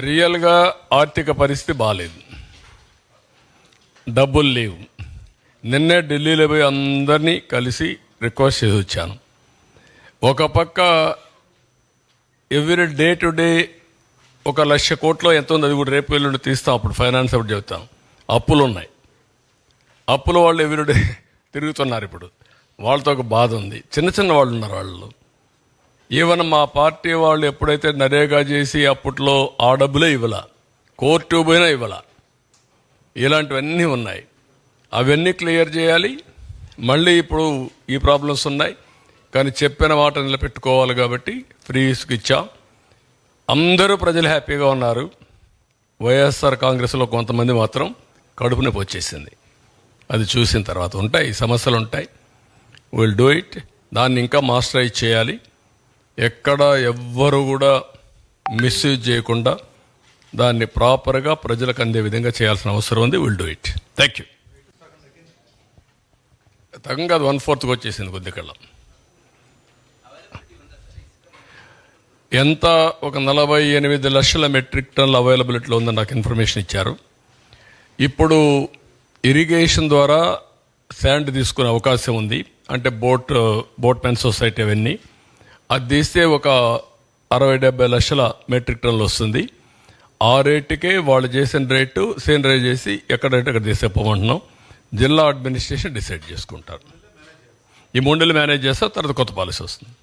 రియల్గా ఆర్థిక పరిస్థితి బాగాలేదు, డబ్బులు లేవు. నిన్నే ఢిల్లీలో పోయి అందరినీ కలిసి రిక్వెస్ట్ చేసి వచ్చాను. ఒక పక్క ఎవ్రీ డే టు డే 1,00,000 కోట్లు ఎంత ఉంది, అది కూడా రేపు ఎల్లుండి తీస్తాం, అప్పుడు ఫైనాన్స్ అప్పుడు చెబుతాం. అప్పులు ఉన్నాయి, అప్పుల వాళ్ళు ఎవ్రీడే తిరుగుతున్నారు. ఇప్పుడు వాళ్ళతో ఒక బాధ ఉంది. చిన్న చిన్న వాళ్ళు ఉన్నారు. వాళ్ళు ఈవెన్ మా పార్టీ వాళ్ళు ఎప్పుడైతే నరేగా చేసి అప్పట్లో ఆ డబ్బులే ఇవ్వాల, కోర్టు పోయినా ఇవ్వాల, ఇలాంటివన్నీ ఉన్నాయి. అవన్నీ క్లియర్ చేయాలి. మళ్ళీ ఇప్పుడు ఈ ప్రాబ్లమ్స్ ఉన్నాయి, కానీ చెప్పిన మాట నిలబెట్టుకోవాలి కాబట్టి ఫ్రీ ఇసుక ఇచ్చాం. అందరూ ప్రజలు హ్యాపీగా ఉన్నారు. వైఎస్ఆర్ కాంగ్రెస్లో కొంతమంది మాత్రం కడుపు నొప్పి వచ్చేసింది. అది చూసిన తర్వాత ఉంటాయి సమస్యలు, ఉంటాయి. Will do it. దాన్ని ఇంకా మాస్టరైజ్ చేయాలి. ఎక్కడ ఎవ్వరు కూడా మిస్యూజ్ చేయకుండా దాన్ని ప్రాపర్గా ప్రజలకు అందే విధంగా చేయాల్సిన అవసరం ఉంది. Will do it. Thank you. తగ్గంగా అది 1/4 వచ్చేసింది కొద్దికల్లా. ఎంత ఒక 48 లక్షల మెట్రిక్ టన్నుల అవైలబిలిటీలో ఉందని నాకు ఇన్ఫర్మేషన్ ఇచ్చారు. ఇప్పుడు ఇరిగేషన్ ద్వారా శాండ్ తీసుకునే అవకాశం ఉంది. అంటే బోట్ మెన్ సొసైటీ అవన్నీ అది తీస్తే ఒక 60-70 లక్షల మెట్రిక్ టన్నులు వస్తుంది. ఆ రేటుకే వాళ్ళు చేసిన రేటు సేమ్ రేట్ చేసి ఎక్కడంటే అక్కడ తీసేపోమంటున్నాం. జిల్లా అడ్మినిస్ట్రేషన్ డిసైడ్ చేసుకుంటారు. ఈ 3 నెలలు మేనేజ్ చేస్తే తర్వాత కొత్త పాలసీ వస్తుంది.